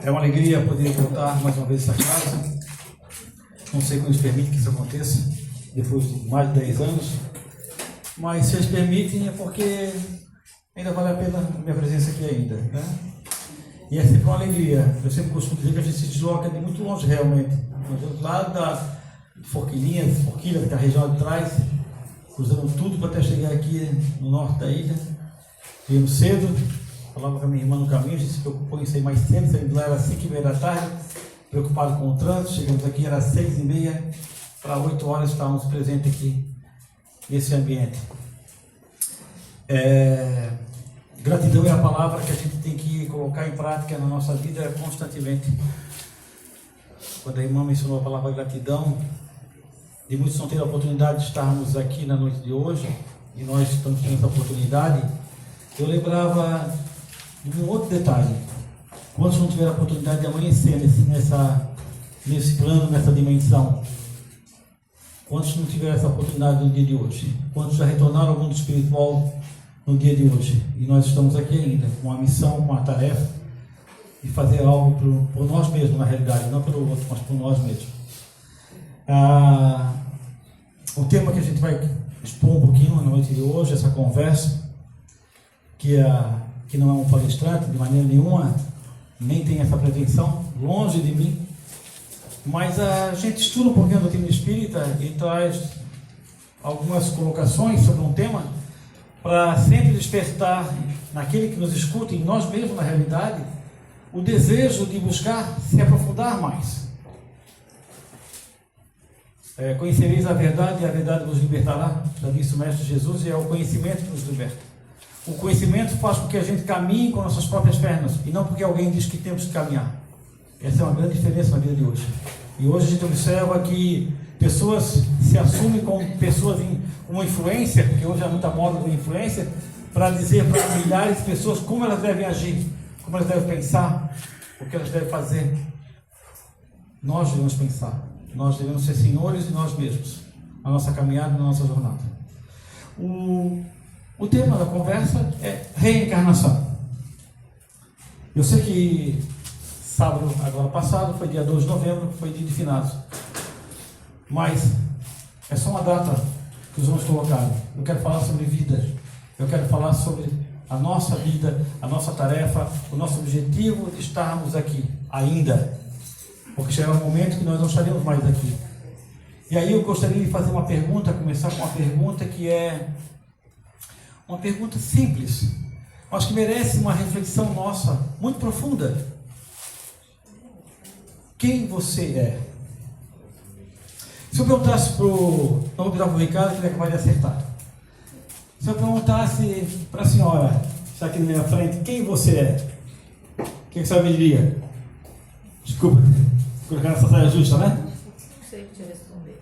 É uma alegria poder voltar mais uma vez a essa casa. Não sei como eles permitem que isso aconteça, depois de mais de 10 anos. Mas se eles permitem é porque ainda vale a pena a minha presença aqui ainda, né? E é sempre uma alegria. Eu sempre costumo dizer que a gente se desloca de muito longe realmente. Lá da Forquilha, que é a região de trás, cruzando tudo para até chegar aqui no norte da ilha. Viemos cedo, falava com a minha irmã no caminho, a gente se preocupou em sair mais cedo, saímos lá, era 5h30 da tarde, preocupado com o trânsito, chegamos aqui, era 6h30, para 8 horas estávamos presentes aqui nesse ambiente. Gratidão é a palavra que a gente tem que colocar em prática na nossa vida constantemente. Quando a irmã mencionou a palavra gratidão, e muitos não tiveram a oportunidade de estarmos aqui na noite de hoje, e nós estamos tendo essa oportunidade, eu lembrava de um outro detalhe. Quantos não tiveram a oportunidade de amanhecer nesse plano, nessa dimensão? Quantos não tiveram essa oportunidade no dia de hoje? Quantos já retornaram ao mundo espiritual no dia de hoje? E nós estamos aqui ainda, com uma missão, com uma tarefa, de fazer algo por nós mesmos, na realidade, não pelo outro, mas por nós mesmos. O tema que a gente vai expor um pouquinho na noite de hoje, essa conversa, que não é um palestrante de maneira nenhuma, nem tem essa pretensão, longe de mim, mas a gente estuda um pouquinho do tema espírita e traz algumas colocações sobre um tema para sempre despertar naquele que nos escuta, em nós mesmos na realidade, o desejo de buscar se aprofundar mais. Conhecereis a verdade e a verdade vos libertará, já disse o Mestre Jesus, e é o conhecimento que nos liberta. O conhecimento faz com que a gente caminhe com nossas próprias pernas, e não porque alguém diz que temos que caminhar. Essa é uma grande diferença na vida de hoje. E hoje a gente observa que pessoas se assumem como pessoas com influência, porque hoje há muita moda de influência, para dizer para milhares de pessoas como elas devem agir, como elas devem pensar, o que elas devem fazer. Nós devemos pensar, nós devemos ser senhores de nós mesmos, na nossa caminhada, na nossa jornada. O tema da conversa é reencarnação. Eu sei que sábado agora passado foi dia 2 de novembro, foi dia de finados, mas é só uma data que os homens colocaram. Eu quero falar sobre vida, eu quero falar sobre a nossa vida, a nossa tarefa, o nosso objetivo de estarmos aqui ainda, porque chegará um momento que nós não estaremos mais aqui. E aí eu gostaria de fazer uma pergunta, começar com uma pergunta que é uma pergunta simples, mas que merece uma reflexão nossa muito profunda. Quem você é? Se eu perguntasse para o... Não vou pedir para o Ricardo, que ele é capaz de acertar. Se eu perguntasse para a senhora, está aqui na minha frente, quem você é? O que a senhora me diria? Desculpa, colocar nessa saia justa, né? Não sei o que te responder.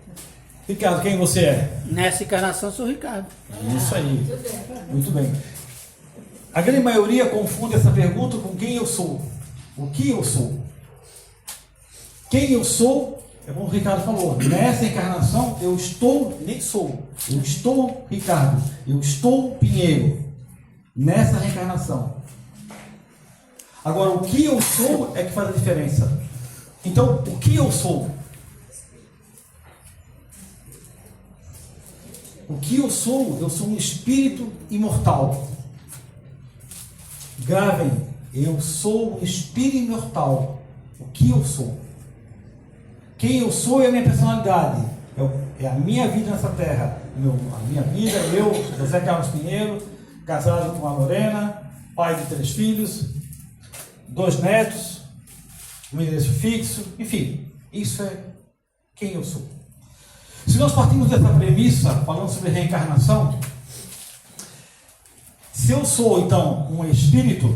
Ricardo, quem você é? Nessa encarnação sou o Ricardo. Isso aí. Muito bem. A grande maioria confunde essa pergunta com quem eu sou. O que eu sou? Quem eu sou, é como o Ricardo falou, nessa encarnação eu estou, nem sou, eu estou Ricardo, eu estou Pinheiro, nessa reencarnação. Agora, o que eu sou é que faz a diferença. Então, o que eu sou? O que eu sou um espírito imortal. Gravem, eu sou um espírito imortal. O que eu sou? Quem eu sou é a minha personalidade, é a minha vida nessa terra, a minha vida, eu, José Carlos Pinheiro, casado com a Lorena, pai de 3 filhos, 2 netos, um endereço fixo, enfim, isso é quem eu sou. Se nós partimos dessa premissa, falando sobre reencarnação, se eu sou então um espírito,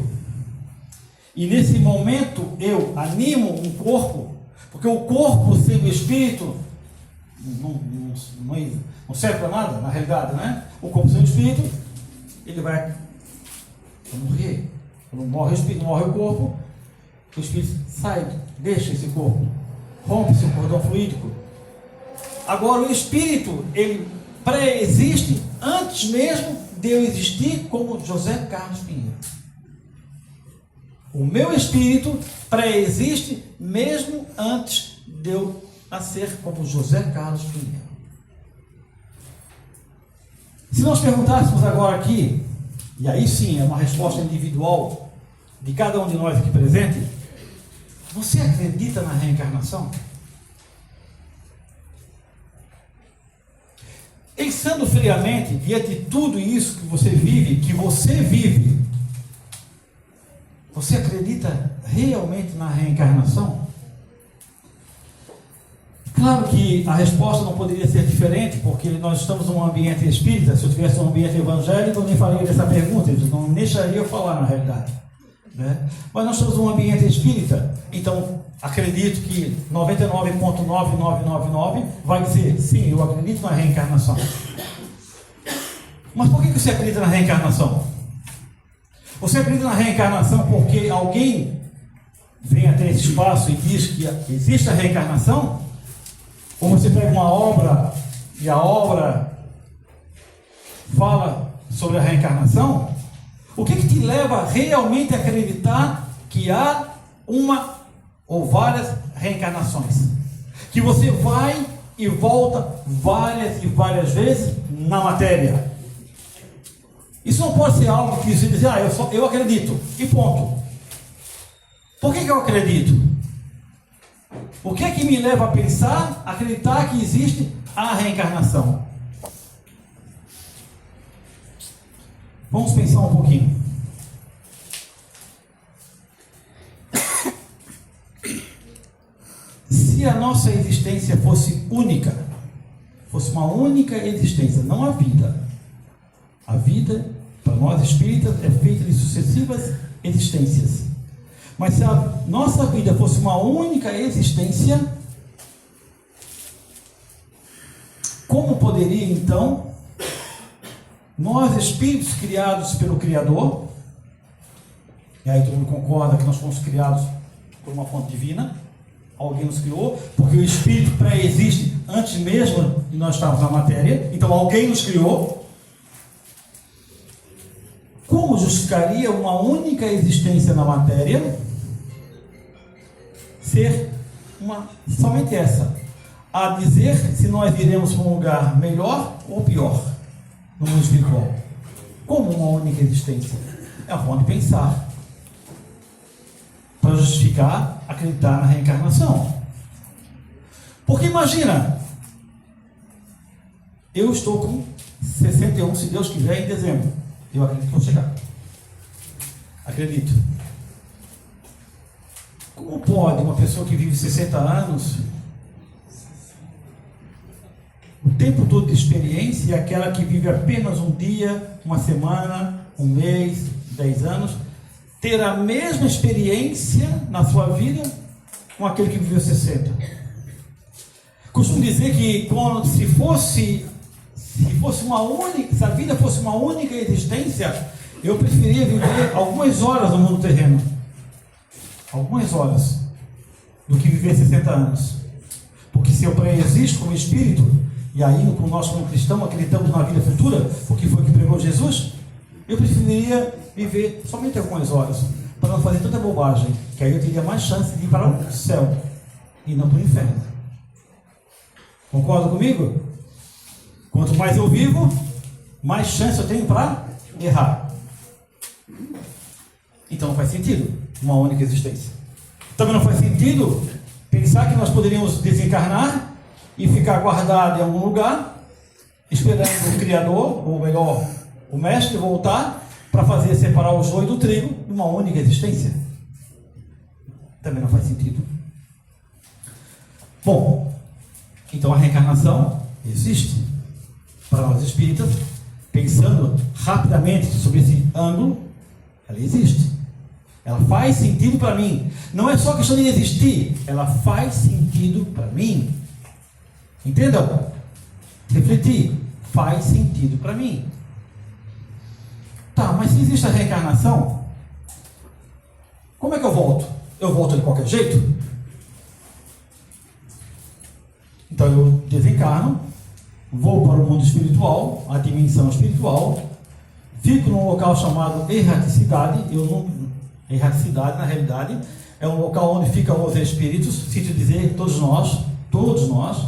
e nesse momento eu animo um corpo, porque o corpo sem o espírito não serve para nada, na realidade, né? O corpo sem o espírito, ele vai morrer. Quando morre o espírito, morre o corpo, o espírito sai, deixa esse corpo, rompe-se o cordão fluídico. Agora o espírito, ele pré-existe antes mesmo de eu existir como José Carlos Pinheiro. O meu espírito pré-existe mesmo antes de eu nascer, como José Carlos Pinheiro. Se nós perguntássemos agora aqui, e aí sim é uma resposta individual de cada um de nós aqui presente, você acredita na reencarnação? Pensando friamente, diante de tudo isso que você vive, você acredita realmente na reencarnação? Claro que a resposta não poderia ser diferente, porque nós estamos num ambiente espírita. Se eu estivesse num ambiente evangélico, eu nem faria dessa pergunta, eu não deixaria eu falar na realidade, né? Mas nós estamos num ambiente espírita, então acredito que 99,9999 vai dizer, sim, eu acredito na reencarnação. Mas por que você acredita na reencarnação? Você acredita na reencarnação porque alguém vem até esse espaço e diz que existe a reencarnação? Ou você pega uma obra e a obra fala sobre a reencarnação? O que te leva realmente a acreditar que há uma ou várias reencarnações? Que você vai e volta várias e várias vezes na matéria. Isso não pode ser algo que você diz, eu acredito, e ponto. Por que eu acredito? O que é que me leva a pensar, acreditar que existe a reencarnação? Vamos pensar um pouquinho. Se a nossa existência fosse única, fosse uma única existência, não a vida. A vida, para nós espíritas, é feita de sucessivas existências. Mas se a nossa vida fosse uma única existência, como poderia então nós, espíritos criados pelo Criador, e aí todo mundo concorda que nós fomos criados por uma fonte divina, alguém nos criou, porque o espírito pré-existe antes mesmo de nós estarmos na matéria, então alguém nos criou. Como justificaria uma única existência na matéria ser somente essa? A dizer se nós iremos para um lugar melhor ou pior no mundo espiritual. Como uma única existência? É uma forma de pensar para justificar acreditar na reencarnação. Porque imagina, eu estou com 61, se Deus quiser, em dezembro. Eu acredito que vou chegar. Acredito. Como pode uma pessoa que vive 60 anos, o tempo todo de experiência, e aquela que vive apenas um dia, uma semana, um mês, 10 anos, ter a mesma experiência na sua vida com aquele que viveu 60? Costumo dizer que se a vida fosse uma única existência, eu preferia viver algumas horas no mundo terreno, algumas horas, do que viver 60 anos. Porque se eu pré-existo como espírito, e aí nós como cristãos acreditamos na vida futura, porque foi o que pregou Jesus, eu preferiria viver somente algumas horas, para não fazer tanta bobagem, que aí eu teria mais chance de ir para o céu e não para o inferno. Concorda comigo? Quanto mais eu vivo, mais chance eu tenho para errar. Então não faz sentido uma única existência. Também não faz sentido pensar que nós poderíamos desencarnar e ficar guardado em algum lugar, esperando o Criador, ou melhor, o Mestre, voltar para fazer separar o joio do trigo de uma única existência. Também não faz sentido. Bom, então a reencarnação existe. Para nós espíritas, pensando rapidamente sobre esse ângulo, ela existe. Ela faz sentido para mim. Não é só questão de existir, ela faz sentido para mim. Entendam? Refletir, faz sentido para mim. Tá, mas se existe a reencarnação, como é que eu volto? Eu volto de qualquer jeito? Então eu desencarno, vou para o mundo espiritual, a dimensão espiritual, fico num local chamado erraticidade. A erraticidade, na realidade, é um local onde ficam os espíritos, se te dizer, todos nós,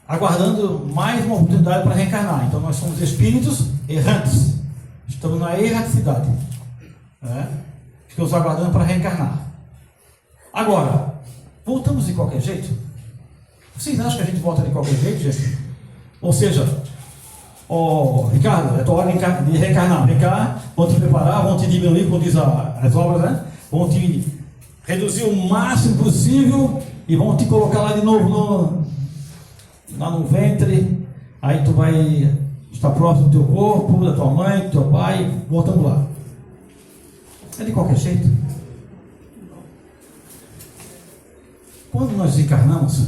aguardando mais uma oportunidade para reencarnar. Então nós somos espíritos errantes, estamos na erraticidade, né? Ficamos aguardando para reencarnar. Agora, voltamos de qualquer jeito? Vocês acham que a gente volta de qualquer jeito, gente? Ou seja, Ricardo, é tua hora de reencarnar. Vem cá, vão te preparar, vão te diminuir, como diz as obras, né? Vão te reduzir o máximo possível e vão te colocar lá de novo lá no ventre. Aí tu vai estar próximo do teu corpo, da tua mãe, do teu pai, voltamos lá. É de qualquer jeito. Quando nós encarnamos,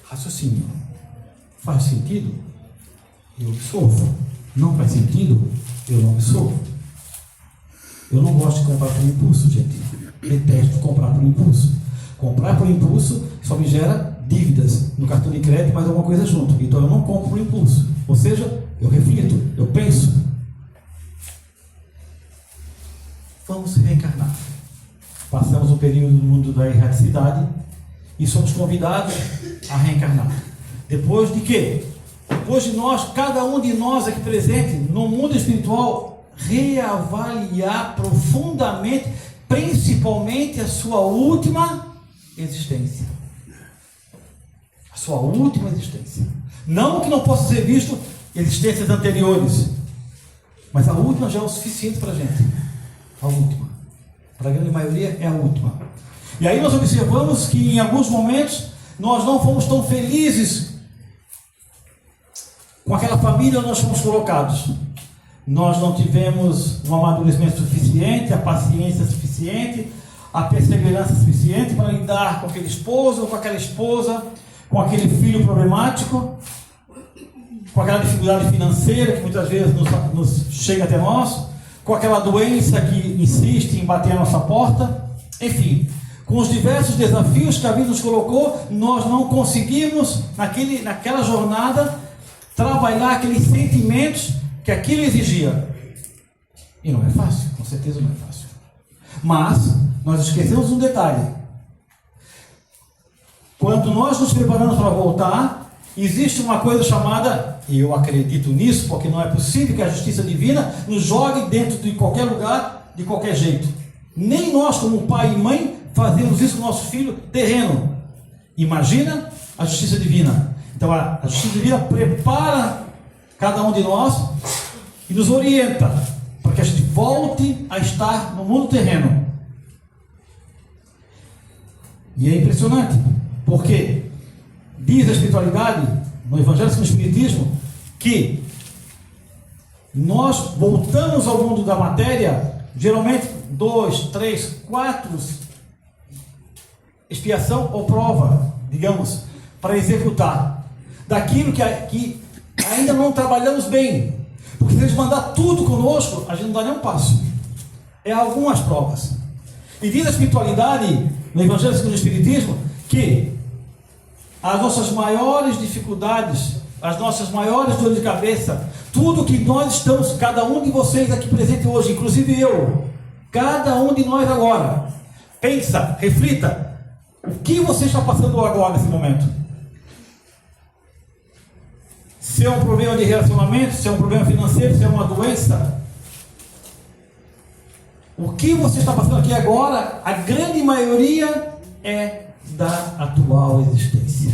raciocínio, faz sentido? Eu absorvo. Não faz sentido? Eu não absorvo. Eu não gosto de comprar por impulso, gente. Detesto comprar por impulso. Comprar por impulso só me gera dívidas no cartão de crédito, mais alguma coisa junto. Então eu não compro por impulso. Ou seja, eu reflito, eu penso. Vamos reencarnar. Passamos um período no mundo da erraticidade e somos convidados a reencarnar. Depois de quê? Depois de nós, cada um de nós aqui presente, no mundo espiritual, reavaliar profundamente, principalmente a sua última existência. A sua última existência. Não que não possa ser visto existências anteriores, mas a última já é o suficiente para a gente. A última. Para a grande maioria é a última. E aí nós observamos que em alguns momentos nós não fomos tão felizes com aquela família onde nós fomos colocados. Nós não tivemos um amadurecimento suficiente, a paciência suficiente, a perseverança suficiente para lidar com aquele esposo ou com aquela esposa, com aquele filho problemático, com aquela dificuldade financeira que muitas vezes nos chega até nós, com aquela doença que insiste em bater a nossa porta, enfim, com os diversos desafios que a vida nos colocou, nós não conseguimos, naquela jornada, trabalhar aqueles sentimentos que aquilo exigia. E não é fácil, com certeza não é fácil. Mas, nós esquecemos um detalhe. Quando nós nos preparamos para voltar, existe uma coisa chamada, e eu acredito nisso, porque não é possível que a justiça divina nos jogue dentro de qualquer lugar, de qualquer jeito. Nem nós, como pai e mãe, fazemos isso com o nosso filho terreno. Imagina a justiça divina. Então a justiça divina prepara cada um de nós e nos orienta para que a gente volte a estar no mundo terreno. E é impressionante, porque diz a espiritualidade, no Evangelho e no Espiritismo, que nós voltamos ao mundo da matéria, geralmente 2, 3, 4 expiação ou prova, digamos, para executar daquilo que ainda não trabalhamos bem, porque se eles mandar tudo conosco, a gente não dá nem um passo. É algumas provas. E diz a espiritualidade, no Evangelho segundo o Espiritismo, que as nossas maiores dificuldades, as nossas maiores dores de cabeça, tudo que nós estamos, cada um de vocês aqui presente hoje, inclusive eu, cada um de nós agora, pensa, reflita, o que você está passando agora nesse momento? Se é um problema de relacionamento, se é um problema financeiro, se é uma doença, o que você está passando aqui agora, a grande maioria é da atual existência.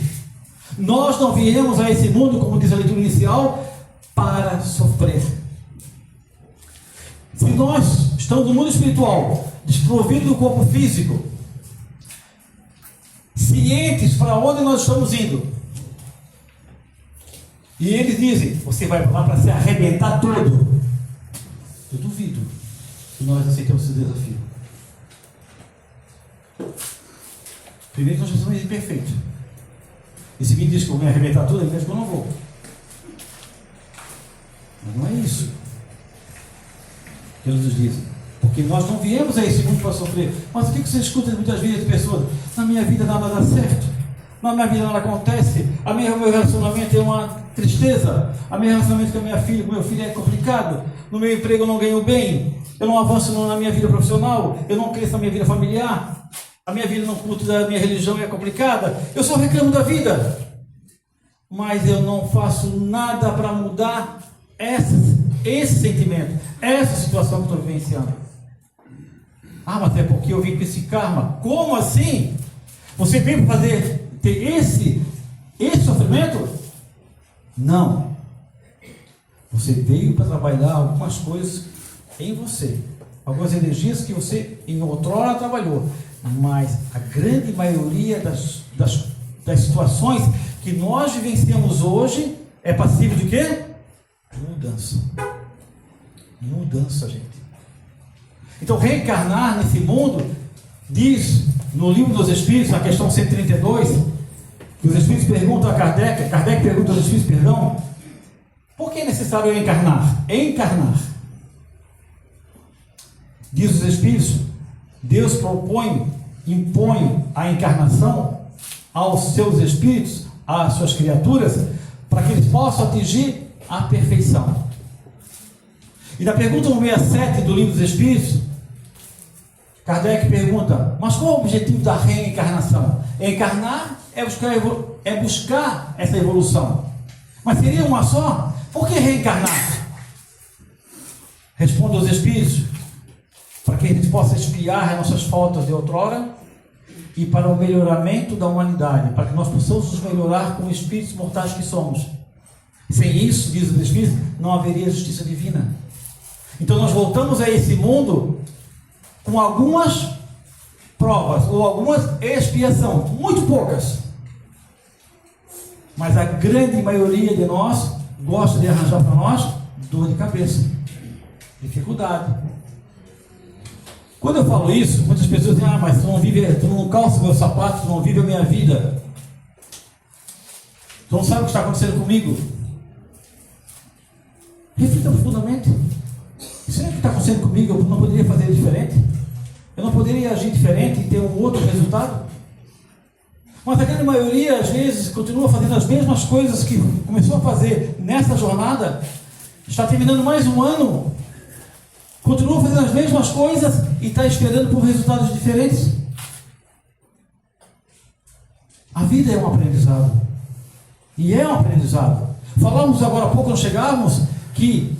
Nós não viemos a esse mundo, como diz a leitura inicial, para sofrer. Se nós estamos no mundo espiritual, desprovido do corpo físico, cientes para onde nós estamos indo, e eles dizem, você vai lá para se arrebentar todo. Eu duvido que nós aceitemos esse desafio. Primeiro que nós somos imperfeitos. E se me diz que eu vou me arrebentar tudo, ele diz que eu não vou. Mas não é isso que eles nos dizem. Porque nós não viemos a esse mundo para sofrer. Mas o que você escuta muitas vezes de pessoas? Na minha vida nada dá certo. Na minha vida nada acontece. Meu relacionamento é uma tristeza. A meu relacionamento com a minha filha, com meu filho é complicado. No meu emprego eu não ganho bem. eu não avanço na minha vida profissional, eu não cresço na minha vida familiar, a minha vida no culto da minha religião é complicada, eu só reclamo da vida, mas eu não faço nada para mudar esse sentimento, essa situação que eu estou vivenciando. Ah, mas é porque eu vim com esse karma. Como assim? Você veio para ter esse sofrimento? Não. Você veio para trabalhar algumas coisas em você. Algumas energias que você em outrora trabalhou. Mas a grande maioria das situações que nós vivenciamos hoje é passível de quê? Mudança. Mudança, gente. Então, reencarnar nesse mundo, diz no Livro dos Espíritos, na questão 132, que os Espíritos perguntam a Kardec pergunta aos Espíritos, perdão, por que é necessário encarnar? Encarnar. Diz os Espíritos, Deus impõe a encarnação aos seus espíritos, às suas criaturas, para que eles possam atingir a perfeição. E na pergunta 167 do Livro dos Espíritos, Kardec pergunta, mas qual é o objetivo da reencarnação? Encarnar é buscar essa evolução. Mas seria uma só? Por que reencarnar? Responde aos Espíritos, para que a gente possa expiar as nossas faltas de outrora e para o melhoramento da humanidade, para que nós possamos nos melhorar como espíritos mortais que somos. Sem isso, diz os Espíritos, não haveria justiça divina. Então nós voltamos a esse mundo com algumas provas ou algumas expiação, muito poucas. Mas a grande maioria de nós gosta de arranjar para nós dor de cabeça, dificuldade. Quando eu falo isso, muitas pessoas dizem, mas tu não calça meus sapatos, tu não vive a minha vida. Tu não sabe o que está acontecendo comigo. Reflita profundamente. Será que está acontecendo comigo? Eu não poderia fazer diferente? Eu não poderia agir diferente e ter um outro resultado? Mas a grande maioria, às vezes, continua fazendo as mesmas coisas que começou a fazer nessa jornada. Está terminando mais um ano, continua fazendo as mesmas coisas e está esperando por resultados diferentes. A vida é um aprendizado. E é um aprendizado. Falamos agora há pouco, nós chegávamos, que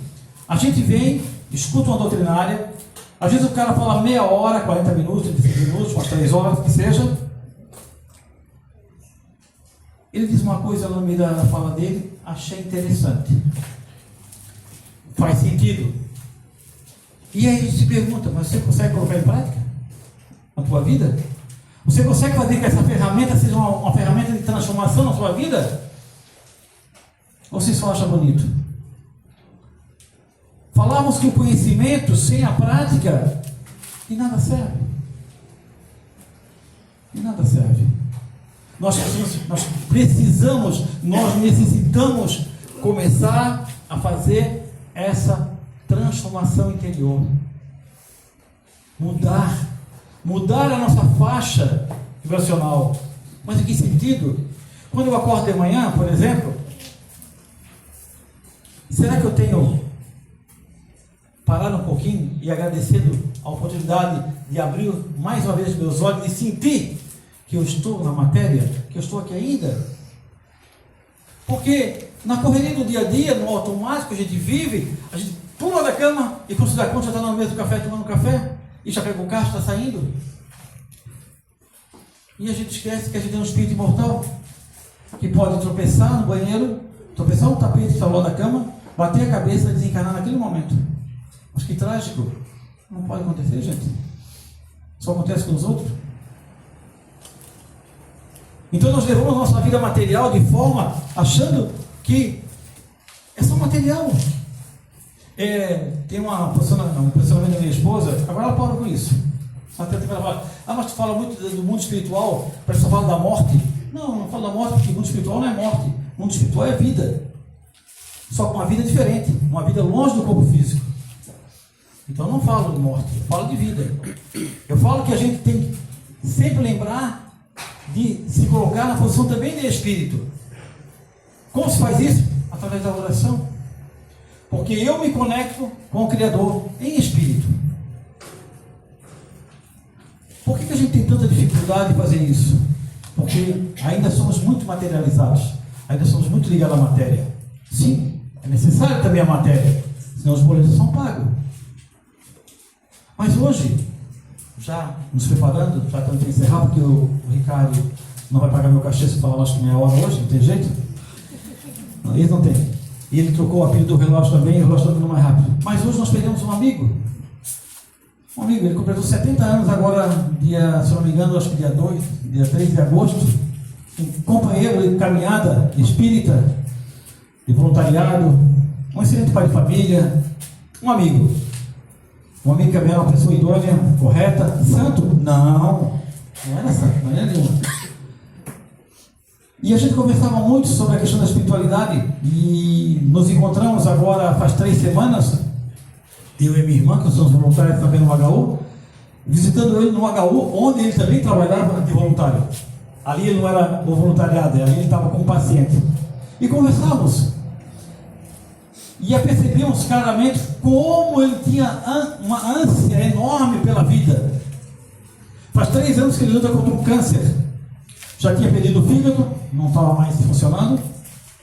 a gente vem, escuta uma doutrinária, às vezes o cara fala meia hora, 40 minutos, 25 minutos, umas 3 horas, que seja. Ele diz uma coisa no meio da fala dele, achei interessante. Faz sentido. E aí a gente se pergunta, mas você consegue colocar em prática na tua vida? Você consegue fazer que essa ferramenta seja uma ferramenta de transformação na sua vida? Ou você só acha bonito? Falamos que o conhecimento sem a prática de nada serve. De nada serve. Nós necessitamos começar a fazer essa transformação interior. Mudar a nossa faixa vibracional. Mas em que sentido? Quando eu acordo de manhã, por exemplo, será que eu tenho parado um pouquinho e agradecendo a oportunidade de abrir mais uma vez meus olhos e sentir que eu estou na matéria, que eu estou aqui ainda? Porque na correria do dia a dia, no automático, a gente vive, a gente pula da cama e quando se dá conta já está na mesa do café, tomando café, e já pega o carro, está saindo. E a gente esquece que a gente é um espírito imortal, que pode tropeçar no banheiro, tropeçar no tapete que está ao lado da cama, bater a cabeça e desencarnar naquele momento. Mas que trágico. Não pode acontecer, gente. Só acontece com os outros. Então nós levamos a nossa vida material de forma achando que é só material. Tem um posicionamento da minha esposa, agora ela para com isso. Mas tu fala muito do mundo espiritual, parece que só fala da morte. Não falo da morte, porque o mundo espiritual não é morte. O mundo espiritual é vida. Só com uma vida diferente, uma vida longe do corpo físico. Então eu não falo de morte, eu falo de vida. Eu falo que a gente tem que sempre lembrar de se colocar na posição também de espírito. Como se faz isso? Através da oração. Porque eu me conecto com o Criador em espírito. Por que a gente tem tanta dificuldade de fazer isso? Porque ainda somos muito materializados, ainda somos muito ligados à matéria. Sim, é necessário também a matéria, senão os boletos são pagos. Mas hoje, já nos preparando, já estamos para encerrar, porque o Ricardo não vai pagar meu cachê se falar mais que meia hora hoje, não tem jeito? Não, ele não tem. E ele trocou o apelido do relógio também, e o relógio está indo mais rápido. Mas hoje nós perdemos um amigo. Um amigo, ele completou 70 anos agora, dia, se não me engano, acho que dia 3 de agosto. Um companheiro de caminhada espírita, de voluntariado, um excelente pai de família, um amigo. Um amigo que era uma pessoa idônea, correta, santo? Não era santo, não era nenhum. E a gente conversava muito sobre a questão da espiritualidade e nos encontramos agora faz 3 semanas, eu e minha irmã, que somos voluntários também no HU, visitando ele no HU, onde ele também trabalhava de voluntário. Ali ele não era o voluntariado, ali ele estava com o paciente. E conversávamos. E percebemos claramente como ele tinha uma ânsia enorme pela vida. Faz 3 anos que ele luta contra um câncer. Já tinha perdido o fígado, não estava mais funcionando,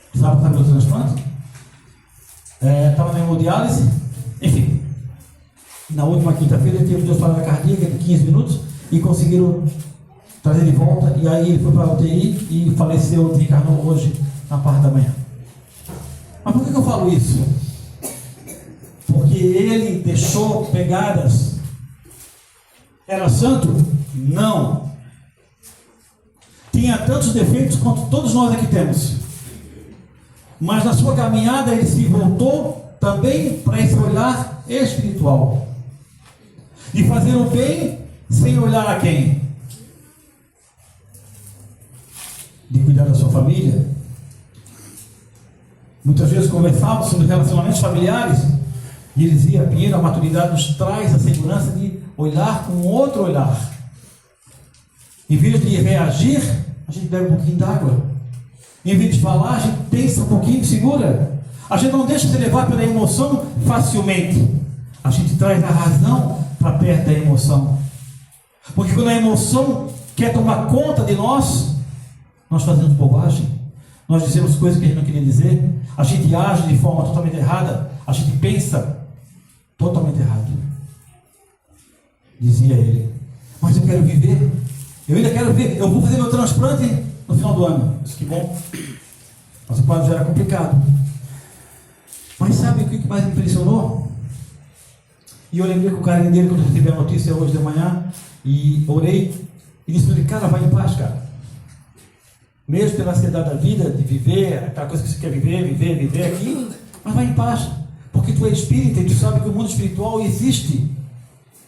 precisava fazer o transplante. Estava na hemodiálise, enfim. Na última quinta-feira ele teve 2 paradas cardíacas de 15 minutos e conseguiram trazer de volta. E aí ele foi para a UTI e faleceu, desencarnou hoje na parte da manhã. Mas por que eu falo isso? Porque ele deixou pegadas. Era santo? Não. Tinha tantos defeitos quanto todos nós aqui temos. Mas na sua caminhada ele se voltou também para esse olhar espiritual. De fazer o bem sem olhar a quem? De cuidar da sua família. Muitas vezes conversávamos sobre relacionamentos familiares e ele dizia: Pinheiro, a maturidade nos traz a segurança de olhar com outro olhar. Em vez de reagir, a gente bebe um pouquinho d'água. Em vez de falar, a gente pensa um pouquinho, segura. A gente não deixa se levar pela emoção facilmente. A gente traz a razão para perto da emoção. Porque quando a emoção quer tomar conta de nós fazemos bobagem. Nós dizemos coisas que a gente não queria dizer. A gente age de forma totalmente errada. A gente pensa totalmente errado. Dizia ele: mas eu quero viver. Eu ainda quero ver. Eu vou fazer meu transplante no final do ano. Isso que bom. Mas o quadro já era complicado. Mas sabe o que mais me impressionou? E eu lembrei com o carinho dele quando eu recebi a notícia hoje de manhã. E orei. E disse para ele: cara, vai em paz, cara. Mesmo pela ansiedade da vida, de viver, aquela coisa que você quer viver aqui, mas vai em paz, porque tu é espírita e tu sabe que o mundo espiritual existe,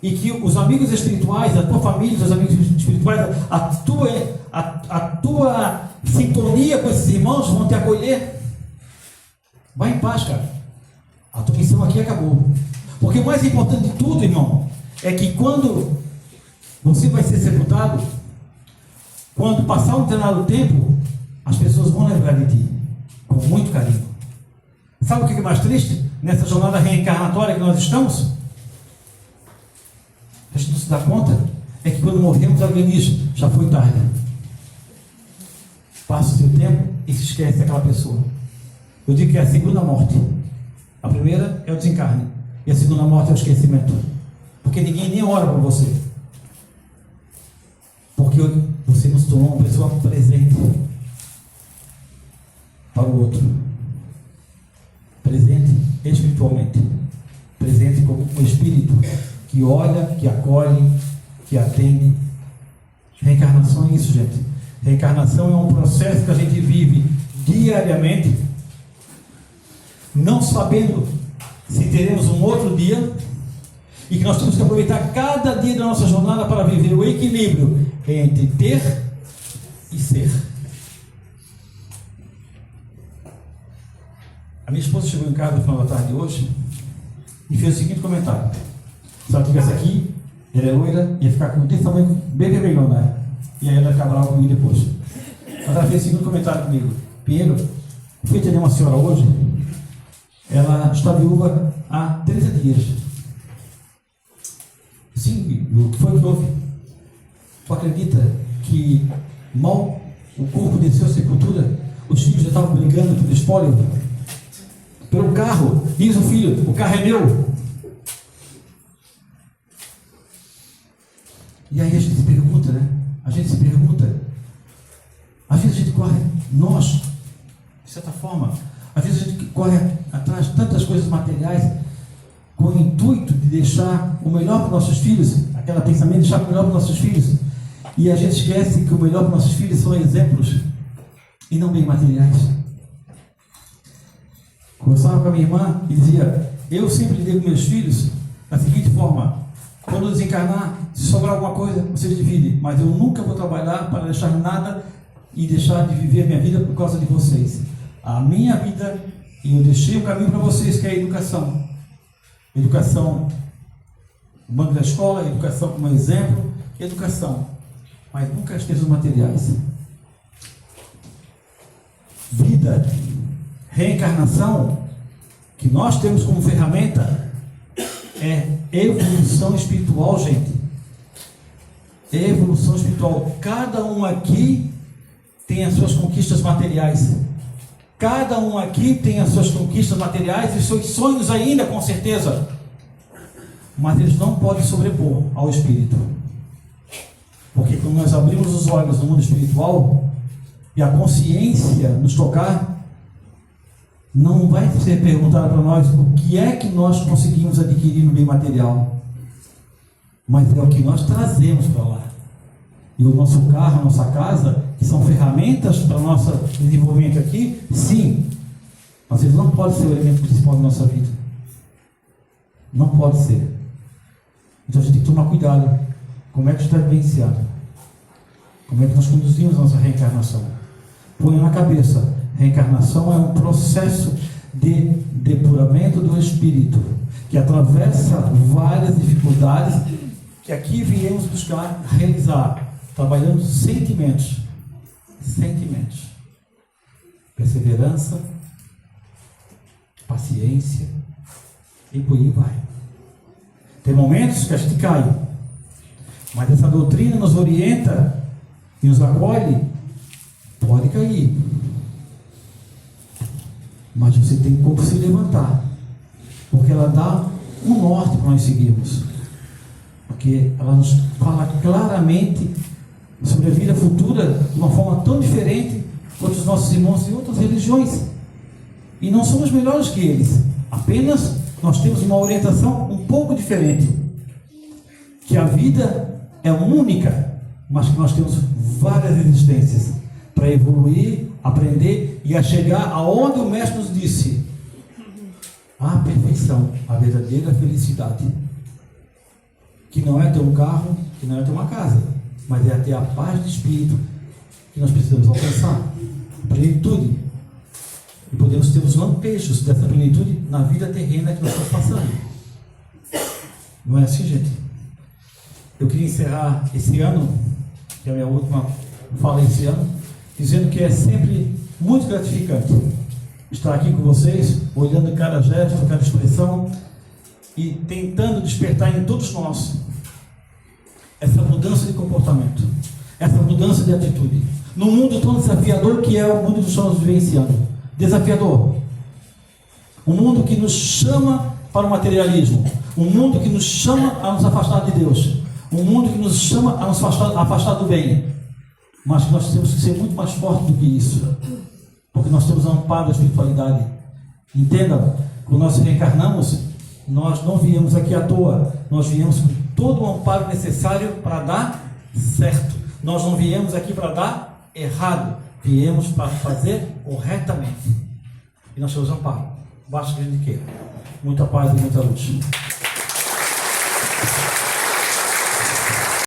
e que os amigos espirituais, a tua família, os amigos espirituais, a tua sintonia com esses irmãos vão te acolher. Vai em paz, cara. A tua missão aqui acabou. Porque o mais importante de tudo, irmão, é que quando você vai ser sepultado, quando passar um determinado tempo, as pessoas vão lembrar de ti com muito carinho. Sabe o que é mais triste? Nessa jornada reencarnatória que nós estamos, a gente não se dá conta, é que quando morremos, alguém diz: já foi tarde. Passa o seu tempo e se esquece daquela pessoa. Eu digo que é a segunda morte. A primeira é o desencarne, e a segunda morte é o esquecimento. Porque ninguém nem ora por você. Porque você nos tornou uma pessoa presente para o outro. Presente espiritualmente. Presente como um espírito que olha, que acolhe, que atende. Reencarnação é isso, gente. Reencarnação é um processo que a gente vive diariamente, não sabendo se teremos um outro dia, e que nós temos que aproveitar cada dia da nossa jornada para viver o equilíbrio entre ter e ser. A minha esposa chegou em casa no final da tarde de hoje e fez o seguinte comentário: se ela estivesse aqui, ela é loira, ia ficar com desse tamanho, bem vermelhão, né? E aí ela ia ficar brava comigo depois. Mas ela fez o seguinte comentário comigo: Pinheiro, fui atender uma senhora hoje, ela está viúva há 30 dias. Sim, o que foi que houve? acredita que mal o corpo desceu à sepultura, os filhos já estavam brigando pelo espólio, pelo carro? Diz o filho: o carro é meu. E aí a gente se pergunta, né? Às vezes a gente corre, nós, de certa forma, às vezes a gente corre atrás de tantas coisas materiais com o intuito de deixar o melhor para os nossos filhos, aquele pensamento de deixar o melhor para os nossos filhos, e a gente esquece que o melhor para os nossos filhos são exemplos e não bem materiais. Conversava com a minha irmã e dizia: eu sempre lidei com meus filhos da seguinte forma: quando eu desencarnar, se sobrar alguma coisa, vocês dividem, mas eu nunca vou trabalhar para deixar nada e deixar de viver a minha vida por causa de vocês. A minha vida, e eu deixei um caminho para vocês, que é a educação. Educação, o banco da escola, educação como exemplo, educação, mas nunca as coisas materiais. Vida, reencarnação, que nós temos como ferramenta, é evolução espiritual, gente. É evolução espiritual. Cada um aqui tem as suas conquistas materiais. Cada um aqui tem as suas conquistas materiais e seus sonhos ainda, com certeza. Mas eles não podem sobrepor ao espírito. Porque quando nós abrimos os olhos no mundo espiritual e a consciência nos tocar, não vai ser perguntado para nós o que é que nós conseguimos adquirir no bem material, mas é o que nós trazemos para lá. E o nosso carro, a nossa casa, que são ferramentas para o nosso desenvolvimento aqui, sim, mas eles não podem ser o elemento principal da nossa vida. Não pode ser. Então a gente tem que tomar cuidado. Como é que está vivenciado? Como é que nós conduzimos a nossa reencarnação? Põe na cabeça: reencarnação é um processo de depuramento do espírito, que atravessa várias dificuldades que aqui viemos buscar realizar, trabalhando sentimentos, perseverança, paciência, e por aí vai. Tem momentos que a gente cai, mas essa doutrina nos orienta e nos acolhe. Pode cair, mas você tem como se levantar, porque ela dá um norte para nós seguirmos, porque ela nos fala claramente sobre a vida futura de uma forma tão diferente quanto os nossos irmãos de outras religiões, e não somos melhores que eles, apenas nós temos uma orientação um pouco diferente, que a vida é única, mas que nós temos várias existências para evoluir, aprender e a chegar aonde o Mestre nos disse: a perfeição, a verdadeira felicidade, que não é ter um carro, que não é ter uma casa, mas é ter a paz de espírito que nós precisamos alcançar, plenitude, e podemos ter os lampejos dessa plenitude na vida terrena que nós estamos passando. Não é assim, gente? Eu queria encerrar esse ano, que é a minha última fala esse ano, dizendo que é sempre muito gratificante estar aqui com vocês, olhando cada gesto, cada expressão e tentando despertar em todos nós essa mudança de comportamento, essa mudança de atitude, num mundo tão desafiador que é o mundo que estamos vivenciando. Desafiador, um mundo que nos chama para o materialismo, um mundo que nos chama a nos afastar de Deus, um mundo que nos chama a nos afastar do bem, mas que nós temos que ser muito mais fortes do que isso, porque nós temos amparo da espiritualidade. Entenda, quando nós reencarnamos, nós não viemos aqui à toa, nós viemos com todo o amparo necessário para dar certo. Nós não viemos aqui para dar errado, viemos para fazer corretamente. E nós temos amparo, basta que a gente queira. Muita paz e muita luz.